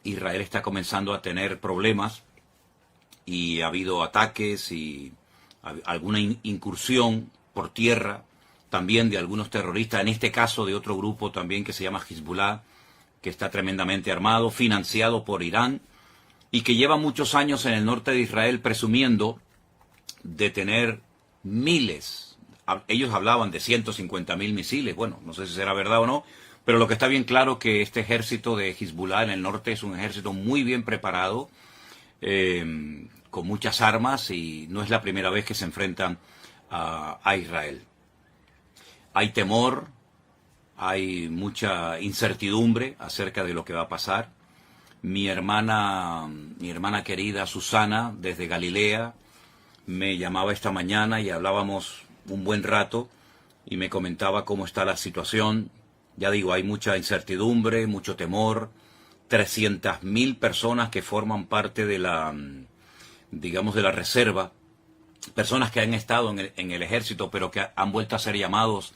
Israel está comenzando a tener problemas y ha habido ataques y alguna incursión por tierra también de algunos terroristas, en este caso de otro grupo también que se llama Hezbollah, que está tremendamente armado, financiado por Irán y que lleva muchos años en el norte de Israel presumiendo de tener miles. Ellos hablaban de 150.000 misiles, bueno, no sé si será verdad o no, pero lo que está bien claro es que este ejército de Hezbollah en el norte es un ejército muy bien preparado, con muchas armas, y no es la primera vez que se enfrentan a Israel. Hay temor, hay mucha incertidumbre acerca de lo que va a pasar. Mi hermana querida Susana, desde Galilea, me llamaba esta mañana y hablábamos un buen rato y me comentaba cómo está la situación. Ya digo, hay mucha incertidumbre, mucho temor. 300.000 personas que forman parte de la, digamos, de la reserva, personas que han estado en el ejército, pero que han vuelto a ser llamados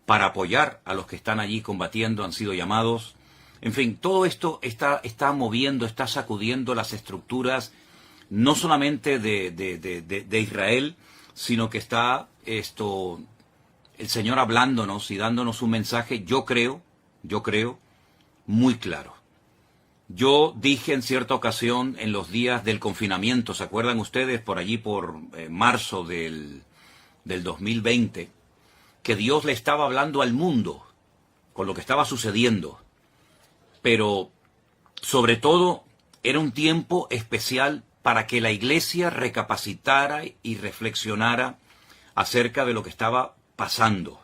para apoyar a los que están allí combatiendo, han sido llamados. En fin, todo esto está moviendo, está sacudiendo las estructuras, no solamente de Israel, sino que está el Señor hablándonos y dándonos un mensaje, yo creo, muy claro. Yo dije en cierta ocasión, en los días del confinamiento, ¿se acuerdan ustedes? Por allí, por marzo del 2020, que Dios le estaba hablando al mundo con lo que estaba sucediendo. Pero, sobre todo, era un tiempo especial para que la iglesia recapacitara y reflexionara acerca de lo que estaba pasando.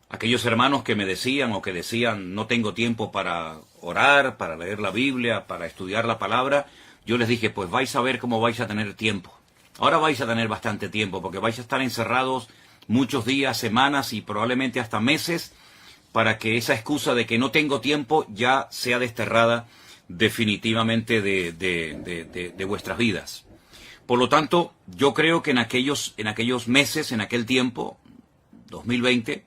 Aquellos hermanos que me decían o que decían, no tengo tiempo para orar, para leer la Biblia, para estudiar la palabra, yo les dije, pues vais a ver cómo vais a tener tiempo. Ahora vais a tener bastante tiempo, porque vais a estar encerrados muchos días, semanas y probablemente hasta meses, para que esa excusa de que no tengo tiempo ya sea desterrada definitivamente de vuestras vidas. Por lo tanto, yo creo que en aquellos meses, en aquel tiempo, 2020,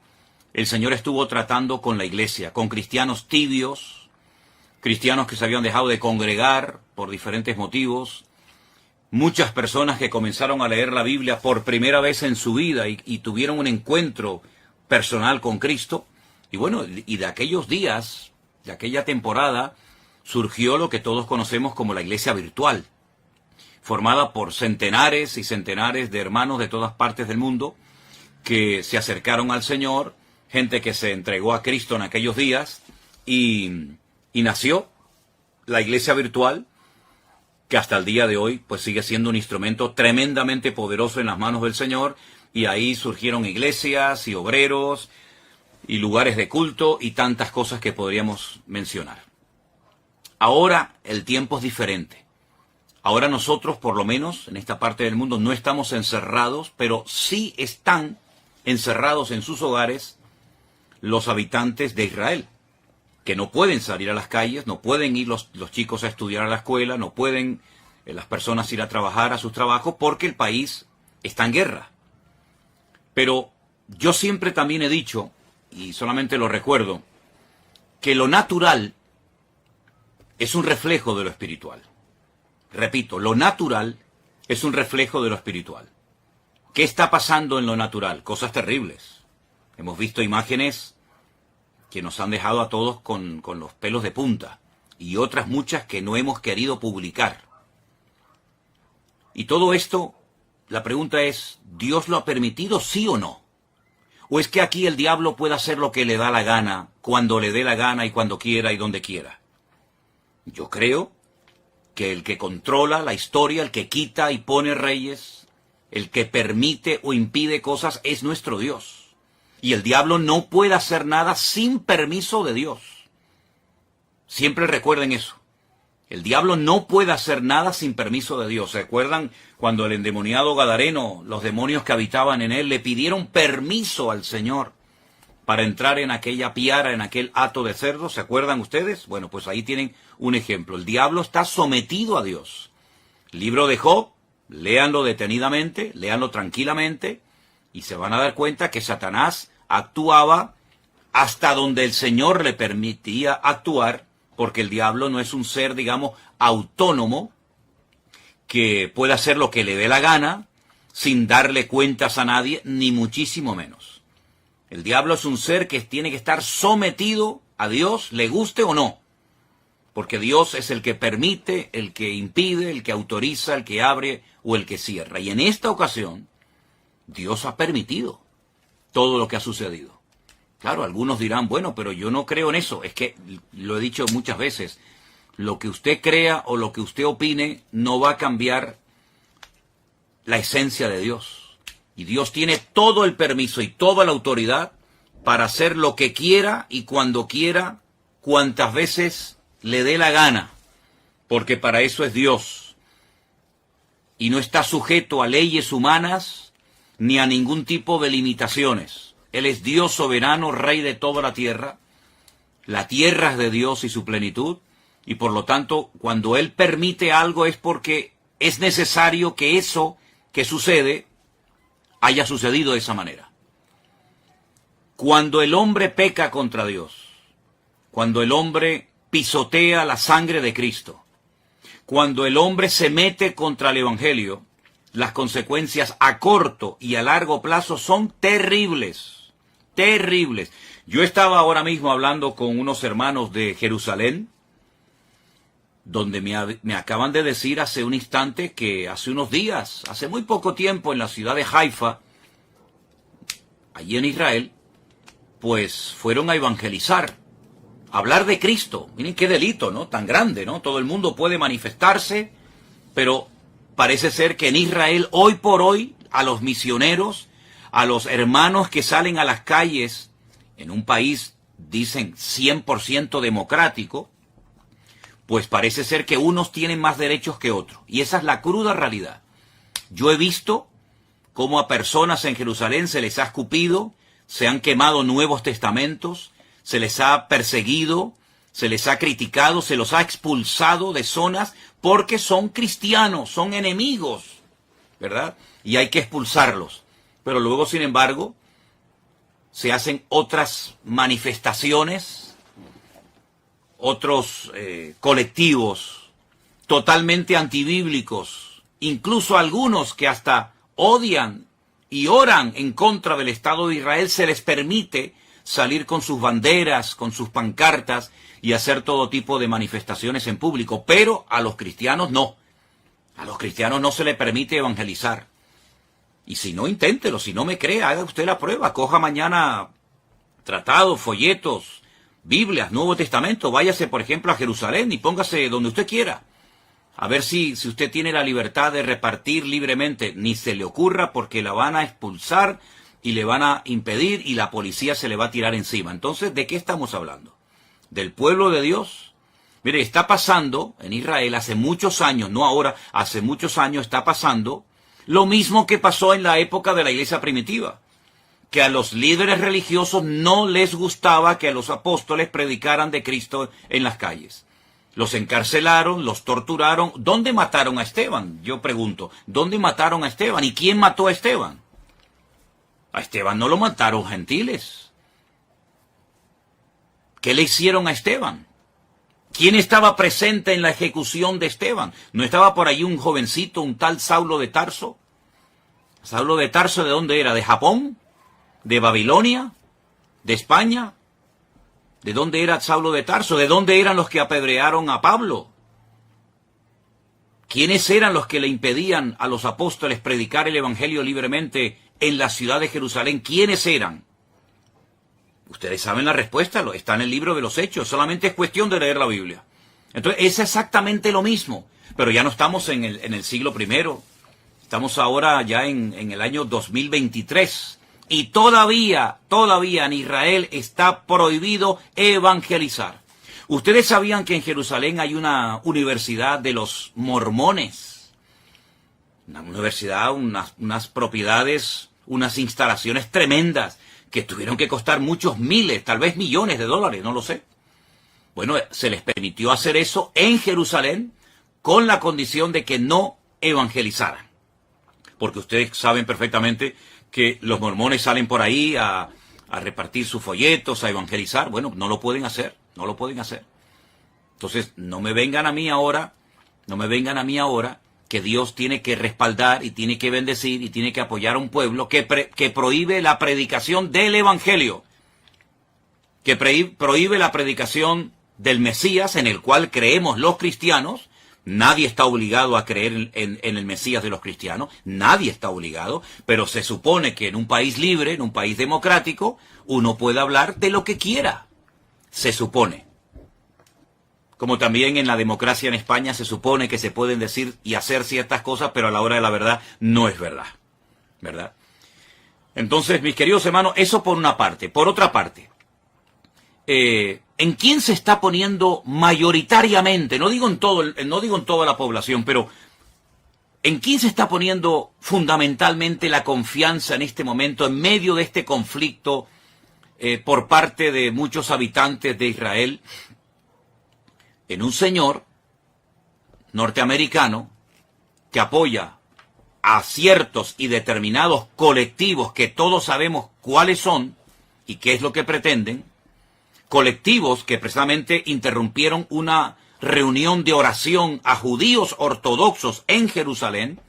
el Señor estuvo tratando con la iglesia, con cristianos tibios, cristianos que se habían dejado de congregar por diferentes motivos, muchas personas que comenzaron a leer la Biblia por primera vez en su vida y tuvieron un encuentro personal con Cristo. Y bueno, y de aquellos días, de aquella temporada, surgió lo que todos conocemos como la iglesia virtual, formada por centenares y centenares de hermanos de todas partes del mundo que se acercaron al Señor, gente que se entregó a Cristo en aquellos días, y nació la iglesia virtual, que hasta el día de hoy pues sigue siendo un instrumento tremendamente poderoso en las manos del Señor, y ahí surgieron iglesias y obreros y lugares de culto y tantas cosas que podríamos mencionar. Ahora el tiempo es diferente. Ahora nosotros, por lo menos en esta parte del mundo, no estamos encerrados, pero sí están encerrados en sus hogares los habitantes de Israel, que no pueden salir a las calles, no pueden ir los chicos a estudiar a la escuela, no pueden las personas ir a trabajar a sus trabajos, porque el país está en guerra. Pero yo siempre también he dicho, y solamente lo recuerdo, que lo natural es un reflejo de lo espiritual. Repito, lo natural es un reflejo de lo espiritual. ¿Qué está pasando en lo natural? Cosas terribles. Hemos visto imágenes que nos han dejado a todos con los pelos de punta, y otras muchas que no hemos querido publicar. Y todo esto, la pregunta es, ¿Dios lo ha permitido, sí o no? ¿O es que aquí el diablo puede hacer lo que le da la gana, cuando le dé la gana y cuando quiera y donde quiera? Yo creo que el que controla la historia, el que quita y pone reyes, el que permite o impide cosas, es nuestro Dios. Y el diablo no puede hacer nada sin permiso de Dios. Siempre recuerden eso. El diablo no puede hacer nada sin permiso de Dios. ¿Se acuerdan cuando el endemoniado Gadareno, los demonios que habitaban en él, le pidieron permiso al Señor para entrar en aquella piara, en aquel hato de cerdo? ¿Se acuerdan ustedes? Bueno, pues ahí tienen un ejemplo. El diablo está sometido a Dios. Libro de Job, léanlo detenidamente, léanlo tranquilamente, y se van a dar cuenta que Satanás actuaba hasta donde el Señor le permitía actuar, porque el diablo no es un ser, digamos, autónomo, que puede hacer lo que le dé la gana, sin darle cuentas a nadie, ni muchísimo menos. El diablo es un ser que tiene que estar sometido a Dios, le guste o no, porque Dios es el que permite, el que impide, el que autoriza, el que abre o el que cierra. Y en esta ocasión, Dios ha permitido todo lo que ha sucedido. Claro, algunos dirán, bueno, pero yo no creo en eso. Es que, lo he dicho muchas veces, lo que usted crea o lo que usted opine no va a cambiar la esencia de Dios. Y Dios tiene todo el permiso y toda la autoridad para hacer lo que quiera y cuando quiera, cuantas veces le dé la gana, porque para eso es Dios. Y no está sujeto a leyes humanas ni a ningún tipo de limitaciones. Él es Dios soberano, Rey de toda la tierra es de Dios y su plenitud, y por lo tanto, cuando Él permite algo es porque es necesario que eso que sucede haya sucedido de esa manera. Cuando el hombre peca contra Dios, cuando el hombre pisotea la sangre de Cristo, cuando el hombre se mete contra el Evangelio, las consecuencias a corto y a largo plazo son terribles, terribles. Yo estaba ahora mismo hablando con unos hermanos de Jerusalén, donde me acaban de decir hace un instante que hace unos días, hace muy poco tiempo, en la ciudad de Haifa, allí en Israel, pues fueron a evangelizar, a hablar de Cristo. Miren qué delito, ¿no? Tan grande, ¿no? Todo el mundo puede manifestarse, pero parece ser que en Israel, hoy por hoy, a los misioneros, a los hermanos que salen a las calles, en un país, dicen, 100% democrático, pues parece ser que unos tienen más derechos que otros. Y esa es la cruda realidad. Yo he visto cómo a personas en Jerusalén se les ha escupido, se han quemado nuevos testamentos, se les ha perseguido, se les ha criticado, se los ha expulsado de zonas porque son cristianos, son enemigos, ¿verdad? Y hay que expulsarlos. Pero luego, sin embargo, se hacen otras manifestaciones, otros colectivos totalmente antibíblicos, incluso algunos que hasta odian y oran en contra del Estado de Israel, se les permite salir con sus banderas, con sus pancartas y hacer todo tipo de manifestaciones en público, pero a los cristianos no. A los cristianos no se les permite evangelizar. Y si no, inténtelo, si no me cree, haga usted la prueba, coja mañana tratados, folletos, Biblias, Nuevo Testamento, váyase por ejemplo a Jerusalén y póngase donde usted quiera. A ver si usted tiene la libertad de repartir libremente. Ni se le ocurra, porque la van a expulsar y le van a impedir y la policía se le va a tirar encima. Entonces, ¿de qué estamos hablando? ¿Del pueblo de Dios? Mire, está pasando en Israel hace muchos años, no ahora, hace muchos años está pasando lo mismo que pasó en la época de la iglesia primitiva, que a los líderes religiosos no les gustaba que a los apóstoles predicaran de Cristo en las calles. Los encarcelaron, los torturaron. ¿Dónde mataron a Esteban? Yo pregunto, ¿dónde mataron a Esteban? ¿Y quién mató a Esteban? A Esteban no lo mataron gentiles. ¿Qué le hicieron a Esteban? ¿Quién estaba presente en la ejecución de Esteban? ¿No estaba por allí un jovencito, un tal Saulo de Tarso? ¿Saulo de Tarso de dónde era? ¿De Japón? ¿De Babilonia? ¿De España? ¿De dónde era Saulo de Tarso? ¿De dónde eran los que apedrearon a Pablo? ¿Quiénes eran los que le impedían a los apóstoles predicar el evangelio libremente en la ciudad de Jerusalén? ¿Quiénes eran? Ustedes saben la respuesta, está en el libro de los Hechos, solamente es cuestión de leer la Biblia. Entonces es exactamente lo mismo, pero ya no estamos en el siglo I, estamos ahora ya en el año 2023. Y todavía en Israel está prohibido evangelizar. Ustedes sabían que en Jerusalén hay una universidad de los mormones. Una universidad, unas propiedades, unas instalaciones tremendas que tuvieron que costar muchos miles, tal vez millones de dólares, no lo sé. Bueno, se les permitió hacer eso en Jerusalén con la condición de que no evangelizaran. Porque ustedes saben perfectamente que los mormones salen por ahí a repartir sus folletos, a evangelizar. Bueno, no lo pueden hacer, no lo pueden hacer. Entonces, no me vengan a mí ahora que Dios tiene que respaldar y tiene que bendecir y tiene que apoyar a un pueblo que prohíbe la predicación del Evangelio, que prohíbe la predicación del Mesías, en el cual creemos los cristianos. Nadie está obligado a creer en el Mesías de los cristianos, nadie está obligado, pero se supone que en un país libre, en un país democrático, uno puede hablar de lo que quiera, se supone. Como también en la democracia en España se supone que se pueden decir y hacer ciertas cosas, pero a la hora de la verdad no es verdad, ¿verdad? Entonces, mis queridos hermanos, eso por una parte. Por otra parte, ¿en quién se está poniendo mayoritariamente? No digo en toda la población, pero ¿en quién se está poniendo fundamentalmente la confianza en este momento, en medio de este conflicto por parte de muchos habitantes de Israel? En un señor norteamericano que apoya a ciertos y determinados colectivos que todos sabemos cuáles son y qué es lo que pretenden, colectivos que precisamente interrumpieron una reunión de oración a judíos ortodoxos en Jerusalén,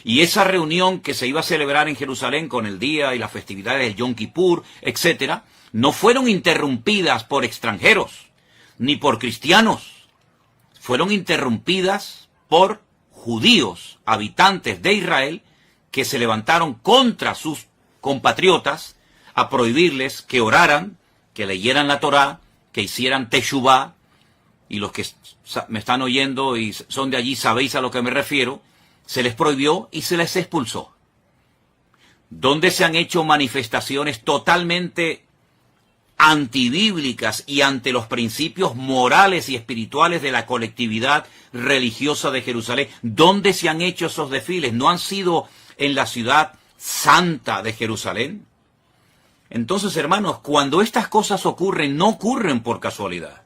y esa reunión que se iba a celebrar en Jerusalén con el día y las festividades del Yom Kippur, etcétera, no fueron interrumpidas por extranjeros ni por cristianos, fueron interrumpidas por judíos, habitantes de Israel, que se levantaron contra sus compatriotas a prohibirles que oraran, que leyeran la Torá, que hicieran teshuvá, y los que me están oyendo y son de allí sabéis a lo que me refiero, se les prohibió y se les expulsó. Donde se han hecho manifestaciones totalmente antibíblicas y ante los principios morales y espirituales de la colectividad religiosa de Jerusalén. ¿Dónde se han hecho esos desfiles? ¿No han sido en la ciudad santa de Jerusalén? Entonces, hermanos, cuando estas cosas ocurren, no ocurren por casualidad.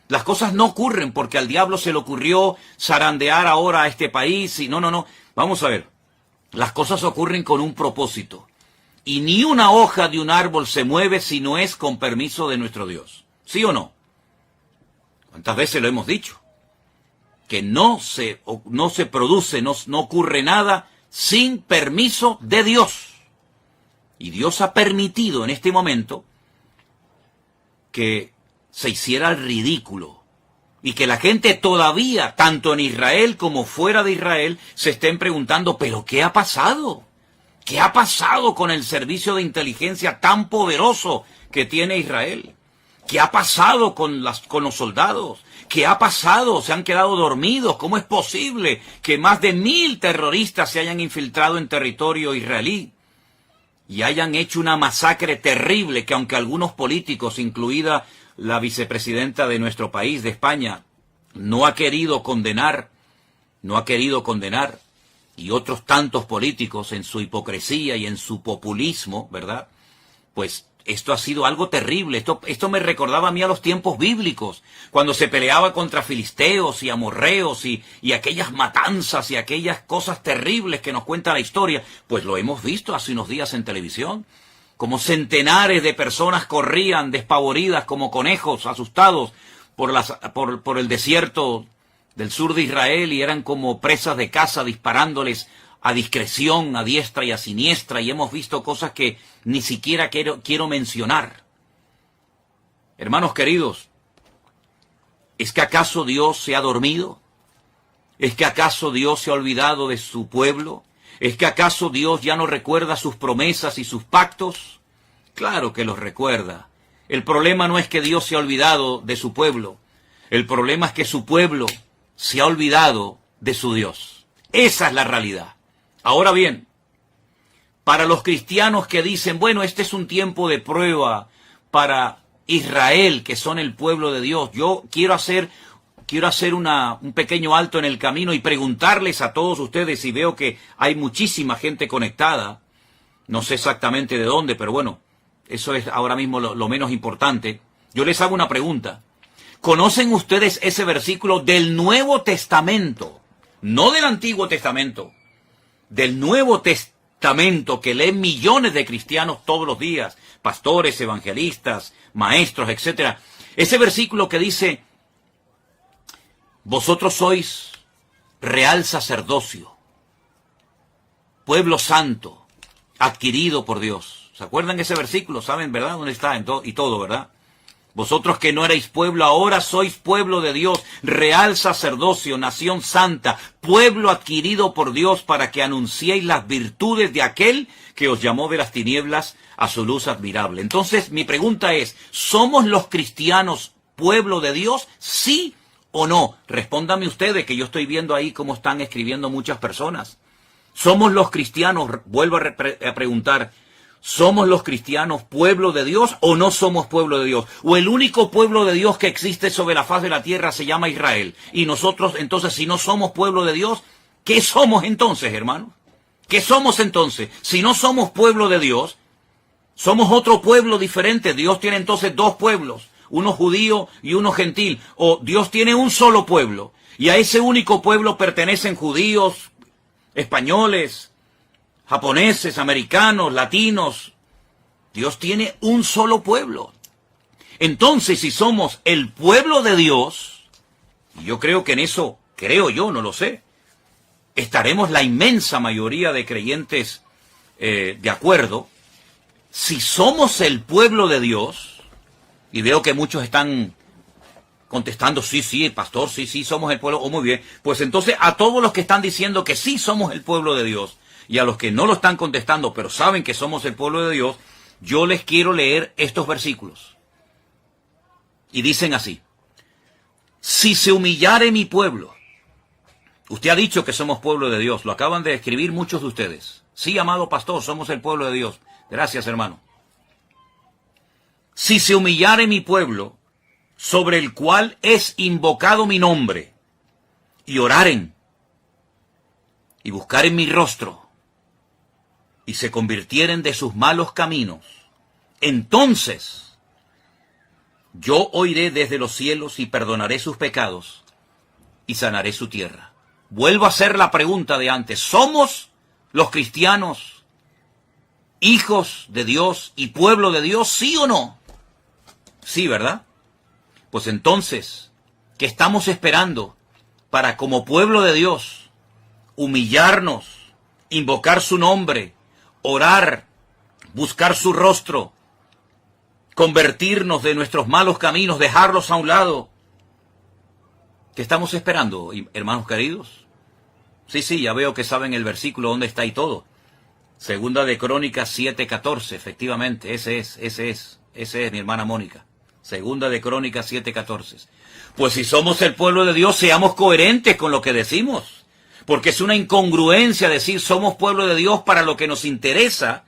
Las cosas no ocurren porque al diablo se le ocurrió zarandear ahora a este país. No. Vamos a ver. Las cosas ocurren con un propósito. Y ni una hoja de un árbol se mueve si no es con permiso de nuestro Dios. ¿Sí o no? ¿Cuántas veces lo hemos dicho? Que no se produce, no ocurre nada sin permiso de Dios. Y Dios ha permitido en este momento que se hiciera el ridículo y que la gente todavía, tanto en Israel como fuera de Israel, se estén preguntando, ¿pero qué ha pasado? ¿Qué ha pasado con el servicio de inteligencia tan poderoso que tiene Israel? ¿Qué ha pasado con los soldados? ¿Qué ha pasado? ¿Se han quedado dormidos? ¿Cómo es posible que más de 1000 terroristas se hayan infiltrado en territorio israelí y hayan hecho una masacre terrible que, aunque algunos políticos, incluida la vicepresidenta de nuestro país, de España, no ha querido condenar, y otros tantos políticos en su hipocresía y en su populismo, ¿verdad? Pues esto ha sido algo terrible. Esto me recordaba a mí a los tiempos bíblicos, cuando se peleaba contra filisteos y amorreos y aquellas matanzas y aquellas cosas terribles que nos cuenta la historia. Pues lo hemos visto hace unos días en televisión, como centenares de personas corrían despavoridas como conejos asustados por el desierto del sur de Israel y eran como presas de caza disparándoles a discreción, a diestra y a siniestra, y hemos visto cosas que ni siquiera quiero mencionar. Hermanos queridos, ¿es que acaso Dios se ha dormido? ¿Es que acaso Dios se ha olvidado de su pueblo? ¿Es que acaso Dios ya no recuerda sus promesas y sus pactos? Claro que los recuerda. El problema no es que Dios se ha olvidado de su pueblo. El problema es que su pueblo se ha olvidado de su Dios. Esa es la realidad. Ahora bien, para los cristianos que dicen, bueno, este es un tiempo de prueba para Israel, que son el pueblo de Dios, yo quiero hacer un pequeño alto en el camino y preguntarles a todos ustedes, y veo que hay muchísima gente conectada, no sé exactamente de dónde, pero bueno, eso es ahora mismo lo menos importante. Yo les hago una pregunta. ¿Conocen ustedes ese versículo del Nuevo Testamento? No del Antiguo Testamento, del Nuevo Testamento que leen millones de cristianos todos los días, pastores, evangelistas, maestros, etcétera. Ese versículo que dice Vosotros sois real sacerdocio, pueblo santo, adquirido por Dios. ¿Se acuerdan ese versículo? ¿Saben, verdad? ¿Dónde está? Y todo, ¿verdad? Vosotros que no erais pueblo, ahora sois pueblo de Dios, real sacerdocio, nación santa, pueblo adquirido por Dios para que anunciéis las virtudes de aquel que os llamó de las tinieblas a su luz admirable. Entonces, mi pregunta es, ¿somos los cristianos pueblo de Dios? ¿Sí o no? Respóndame ustedes, que yo estoy viendo ahí cómo están escribiendo muchas personas. ¿Somos los cristianos, vuelvo a preguntar, ¿somos los cristianos pueblo de Dios o no somos pueblo de Dios? ¿O el único pueblo de Dios que existe sobre la faz de la tierra se llama Israel? Y nosotros, entonces, si no somos pueblo de Dios, ¿qué somos entonces, hermanos? ¿Qué somos entonces? Si no somos pueblo de Dios, somos otro pueblo diferente. Dios tiene entonces dos pueblos, uno judío y uno gentil. O Dios tiene un solo pueblo, y a ese único pueblo pertenecen judíos, españoles, japoneses, americanos, latinos. Dios tiene un solo pueblo. Entonces, si somos el pueblo de Dios, y yo creo que en eso, creo yo, no lo sé, estaremos la inmensa mayoría de creyentes de acuerdo. Si somos el pueblo de Dios, y veo que muchos están contestando, sí, pastor, sí, somos el pueblo, muy bien, pues entonces a todos los que están diciendo que sí somos el pueblo de Dios, y a los que no lo están contestando, pero saben que somos el pueblo de Dios, yo les quiero leer estos versículos. Y dicen así: si se humillare mi pueblo. Usted ha dicho que somos pueblo de Dios, lo acaban de escribir muchos de ustedes. Sí, amado pastor, somos el pueblo de Dios. Gracias, hermano. Si se humillare mi pueblo, sobre el cual es invocado mi nombre, y oraren, y buscaren mi rostro, y se convirtieren de sus malos caminos, entonces yo oiré desde los cielos y perdonaré sus pecados y sanaré su tierra. Vuelvo a hacer la pregunta de antes: ¿somos los cristianos hijos de Dios y pueblo de Dios, sí o no? Sí, ¿verdad? Pues entonces, ¿qué estamos esperando para, como pueblo de Dios, humillarnos, invocar su nombre, orar, buscar su rostro, convertirnos de nuestros malos caminos, dejarlos a un lado? ¿Qué estamos esperando, hermanos queridos? Sí, ya veo que saben el versículo dónde está y todo. Segunda de Crónicas 7:14, efectivamente, ese es, mi hermana Mónica. Segunda de Crónicas 7:14. Pues si somos el pueblo de Dios, seamos coherentes con lo que decimos. Porque es una incongruencia decir somos pueblo de Dios para lo que nos interesa.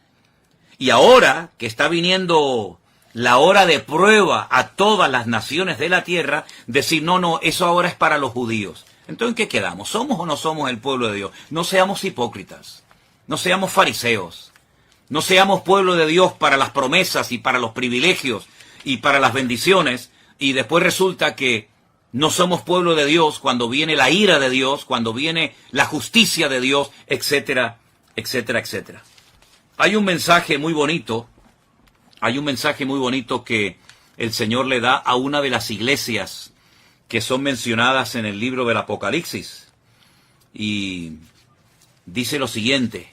Y ahora que está viniendo la hora de prueba a todas las naciones de la tierra, decir no, eso ahora es para los judíos. Entonces, ¿en qué quedamos? ¿Somos o no somos el pueblo de Dios? No seamos hipócritas. No seamos fariseos. No seamos pueblo de Dios para las promesas y para los privilegios y para las bendiciones, y después resulta que no somos pueblo de Dios cuando viene la ira de Dios, cuando viene la justicia de Dios, etcétera, etcétera, etcétera. Hay un mensaje muy bonito que el Señor le da a una de las iglesias que son mencionadas en el libro del Apocalipsis. Y dice lo siguiente: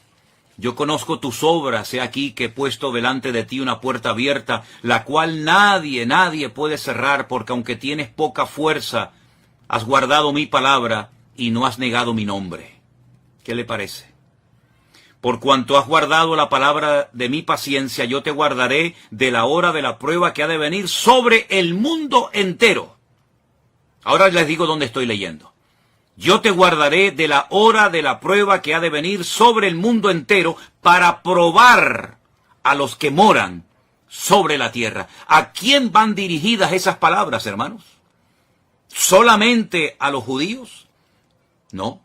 yo conozco tus obras, he aquí que he puesto delante de ti una puerta abierta, la cual nadie puede cerrar, porque aunque tienes poca fuerza, has guardado mi palabra y no has negado mi nombre. ¿Qué le parece? Por cuanto has guardado la palabra de mi paciencia, yo te guardaré de la hora de la prueba que ha de venir sobre el mundo entero. Ahora les digo dónde estoy leyendo. Yo te guardaré de la hora de la prueba que ha de venir sobre el mundo entero para probar a los que moran sobre la tierra. ¿A quién van dirigidas esas palabras, hermanos? ¿Solamente a los judíos? No.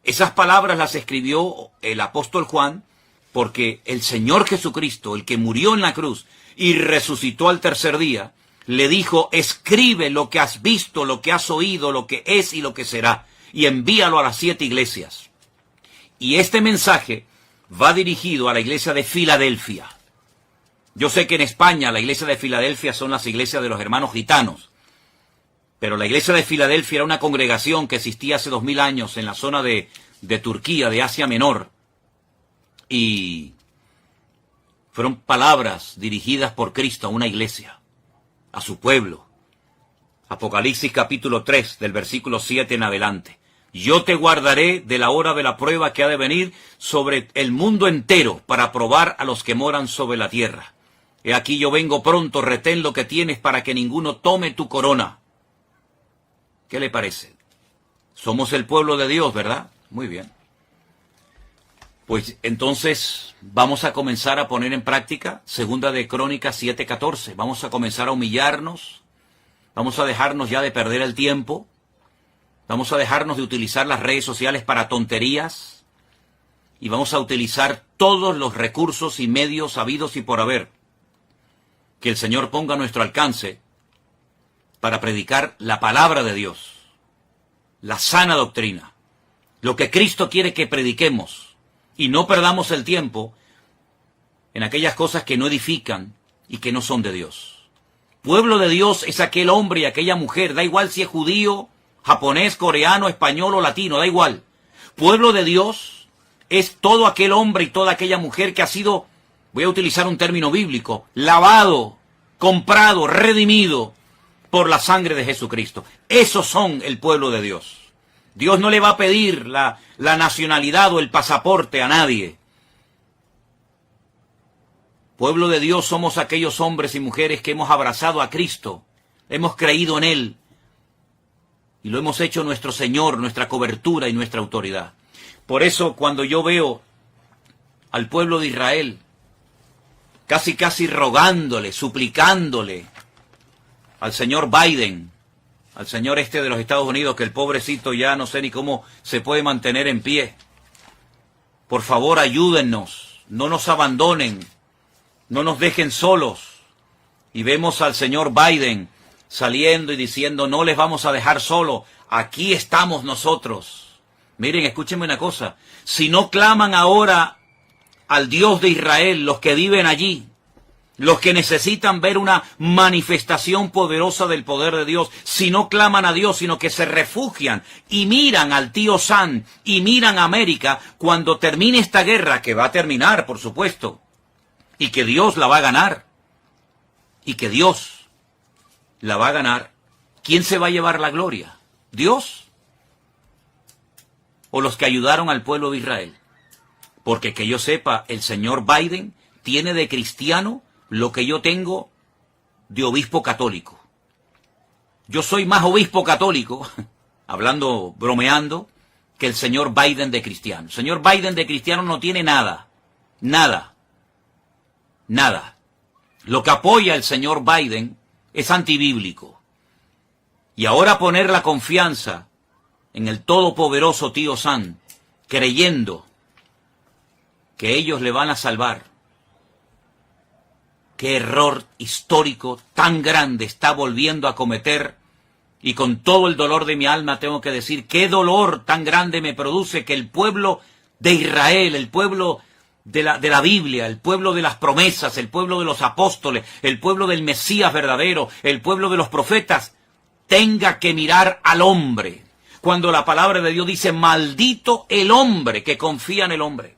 Esas palabras las escribió el apóstol Juan porque el Señor Jesucristo, el que murió en la cruz y resucitó al tercer día, le dijo: escribe lo que has visto, lo que has oído, lo que es y lo que será, y envíalo a las 7 iglesias. Y este mensaje va dirigido a la iglesia de Filadelfia. Yo sé que en España la iglesia de Filadelfia son las iglesias de los hermanos gitanos. pero la iglesia de Filadelfia era una congregación que existía hace 2000 años en la zona de Turquía, de Asia Menor, y fueron palabras dirigidas por Cristo a una iglesia, a su pueblo. Apocalipsis capítulo 3, del versículo 7 en adelante. Yo te guardaré de la hora de la prueba que ha de venir sobre el mundo entero para probar a los que moran sobre la tierra. He aquí yo vengo pronto, retén lo que tienes para que ninguno tome tu corona. ¿Qué le parece? Somos el pueblo de Dios, ¿verdad? Muy bien. Pues entonces vamos a comenzar a poner en práctica Segunda de Crónicas 7:14. Vamos a comenzar a humillarnos. Vamos a dejarnos ya de perder el tiempo. Vamos a dejarnos de utilizar las redes sociales para tonterías. Y vamos a utilizar todos los recursos y medios habidos y por haber que el Señor ponga a nuestro alcance para predicar la palabra de Dios, la sana doctrina, lo que Cristo quiere que prediquemos. Y no perdamos el tiempo en aquellas cosas que no edifican y que no son de Dios. Pueblo de Dios es aquel hombre y aquella mujer, da igual si es judío, japonés, coreano, español o latino, da igual. Pueblo de Dios es todo aquel hombre y toda aquella mujer que ha sido, voy a utilizar un término bíblico, lavado, comprado, redimido por la sangre de Jesucristo. Esos son el pueblo de Dios. Dios no le va a pedir la nacionalidad o el pasaporte a nadie. Pueblo de Dios somos aquellos hombres y mujeres que hemos abrazado a Cristo, hemos creído en Él y lo hemos hecho nuestro Señor, nuestra cobertura y nuestra autoridad. Por eso cuando yo veo al pueblo de Israel casi rogándole, suplicándole al señor Biden, al señor de los Estados Unidos, que el pobrecito ya no sé ni cómo se puede mantener en pie. Por favor, ayúdennos, no nos abandonen, no nos dejen solos. Y vemos al señor Biden saliendo y diciendo, no les vamos a dejar solos, aquí estamos nosotros. Miren, escúchenme una cosa, si no claman ahora al Dios de Israel, los que viven allí, los que necesitan ver una manifestación poderosa del poder de Dios, si no claman a Dios, sino que se refugian y miran al tío Sam y miran a América, cuando termine esta guerra, que va a terminar, por supuesto, y que Dios la va a ganar, y que Dios la va a ganar, ¿quién se va a llevar la gloria? ¿Dios? ¿O los que ayudaron al pueblo de Israel? Porque que yo sepa, el señor Biden tiene de cristiano lo que yo tengo de obispo católico. Yo soy más obispo católico, hablando, bromeando, que el señor Biden de cristiano. El señor Biden de cristiano no tiene nada, nada, nada. Lo que apoya el señor Biden es antibíblico. Y ahora poner la confianza en el todopoderoso tío Sam, creyendo que ellos le van a salvar. Qué error histórico tan grande está volviendo a cometer, y con todo el dolor de mi alma tengo que decir, qué dolor tan grande me produce que el pueblo de Israel, el pueblo de la Biblia, el pueblo de las promesas, el pueblo de los apóstoles, el pueblo del Mesías verdadero, el pueblo de los profetas, tenga que mirar al hombre, cuando la palabra de Dios dice, maldito el hombre que confía en el hombre.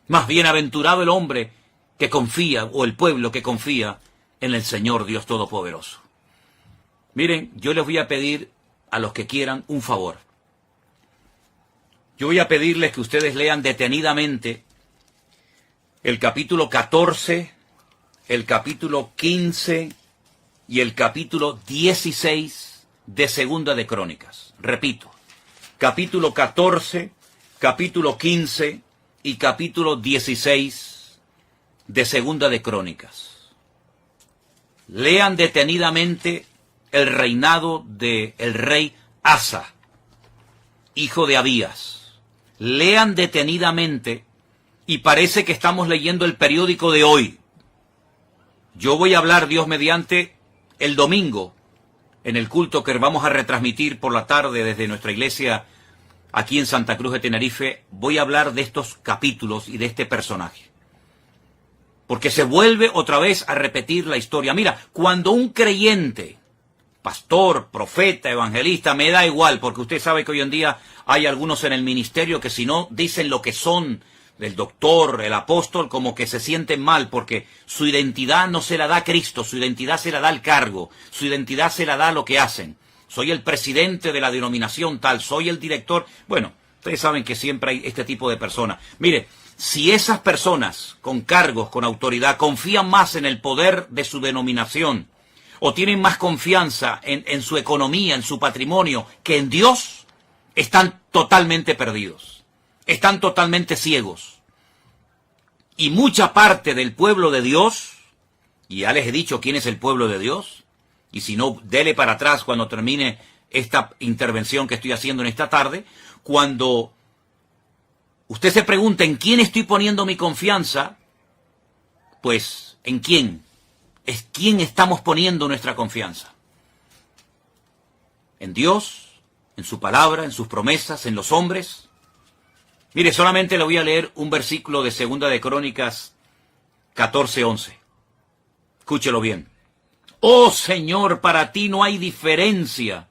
Más bienaventurado el hombre que confía, o el pueblo que confía en el Señor Dios Todopoderoso. Miren, yo les voy a pedir a los que quieran un favor. Yo voy a pedirles que ustedes lean detenidamente el capítulo 14, el capítulo 15 y el capítulo 16 de Segunda de Crónicas. Repito, capítulo 14, capítulo 15 y capítulo 16 de Segunda de Crónicas. Lean detenidamente el reinado del rey Asa, hijo de Abías. Lean detenidamente, y parece que estamos leyendo el periódico de hoy. Yo voy a hablar, Dios mediante, el domingo, en el culto que vamos a retransmitir por la tarde desde nuestra iglesia aquí en Santa Cruz de Tenerife. Voy a hablar de estos capítulos y de este personaje, porque se vuelve otra vez a repetir la historia. Mira, cuando un creyente pastor, profeta, evangelista, me da igual, porque usted sabe que hoy en día hay algunos en el ministerio que si no dicen lo que son, el doctor, el apóstol, como que se sienten mal, porque su identidad no se la da Cristo, su identidad se la da el cargo, su identidad se la da lo que hacen. Soy el presidente de la denominación tal, soy el director. Bueno, ustedes saben que siempre hay este tipo de personas. Mire, si esas personas con cargos, con autoridad, confían más en el poder de su denominación, o tienen más confianza en su economía, en su patrimonio, que en Dios, están totalmente perdidos. Están totalmente ciegos. Y mucha parte del pueblo de Dios, y ya les he dicho quién es el pueblo de Dios, y si no, dele para atrás cuando termine esta intervención que estoy haciendo en esta tarde, cuando usted se pregunta en quién estoy poniendo mi confianza, pues, ¿en quién? Es quién estamos poniendo nuestra confianza. ¿En Dios? ¿En su palabra? ¿En sus promesas? ¿En los hombres? Mire, solamente le voy a leer un versículo de 2 de Crónicas 14:11. Escúchelo bien. Oh Señor, para ti no hay diferencia.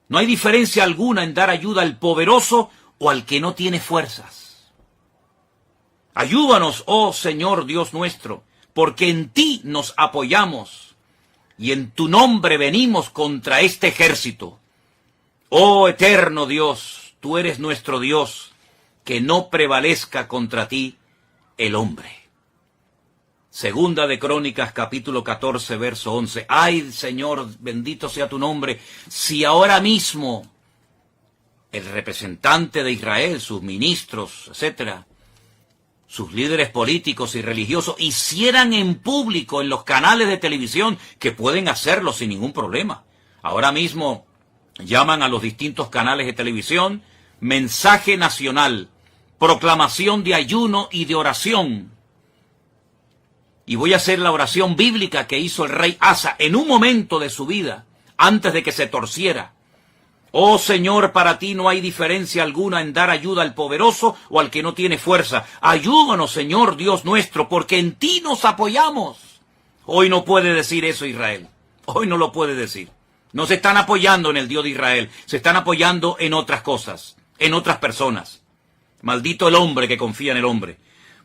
No hay diferencia alguna en dar ayuda al poderoso o al que no tiene fuerzas. Ayúdanos, oh Señor Dios nuestro, porque en ti nos apoyamos y en tu nombre venimos contra este ejército. Oh eterno Dios, tú eres nuestro Dios, que no prevalezca contra ti el hombre. 2 de Crónicas, capítulo 14, verso 11. Ay, Señor, bendito sea tu nombre, si ahora mismo el representante de Israel, sus ministros, etcétera, sus líderes políticos y religiosos hicieran en público en los canales de televisión, que pueden hacerlo sin ningún problema. Ahora mismo llaman a los distintos canales de televisión, mensaje nacional, proclamación de ayuno y de oración. Y voy a hacer la oración bíblica que hizo el rey Asa en un momento de su vida, antes de que se torciera. Oh Señor, para ti no hay diferencia alguna en dar ayuda al poderoso o al que no tiene fuerza. Ayúdanos, Señor Dios nuestro, porque en ti nos apoyamos. Hoy no puede decir eso Israel. Hoy no lo puede decir. No se están apoyando en el Dios de Israel. Se están apoyando en otras cosas, en otras personas. Maldito el hombre que confía en el hombre.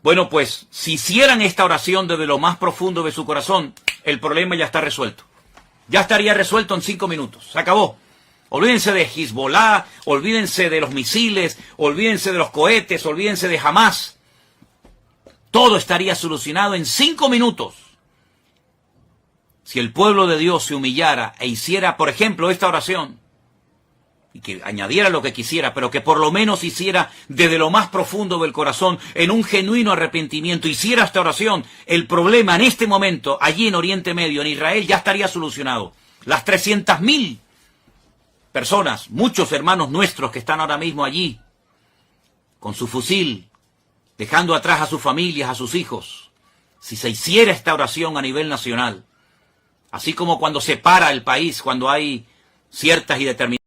Bueno, pues, si hicieran esta oración desde lo más profundo de su corazón, el problema ya está resuelto. Ya estaría resuelto en 5 minutos. Se acabó. Olvídense de Hezbollah, olvídense de los misiles, olvídense de los cohetes, olvídense de Hamás. Todo estaría solucionado en 5 minutos. Si el pueblo de Dios se humillara e hiciera, por ejemplo, esta oración, y que añadiera lo que quisiera, pero que por lo menos hiciera desde lo más profundo del corazón, en un genuino arrepentimiento, hiciera esta oración, el problema en este momento, allí en Oriente Medio, en Israel, ya estaría solucionado. Las 300.000 personas, muchos hermanos nuestros que están ahora mismo allí, con su fusil, dejando atrás a sus familias, a sus hijos, si se hiciera esta oración a nivel nacional, así como cuando se para el país, cuando hay ciertas y determinadas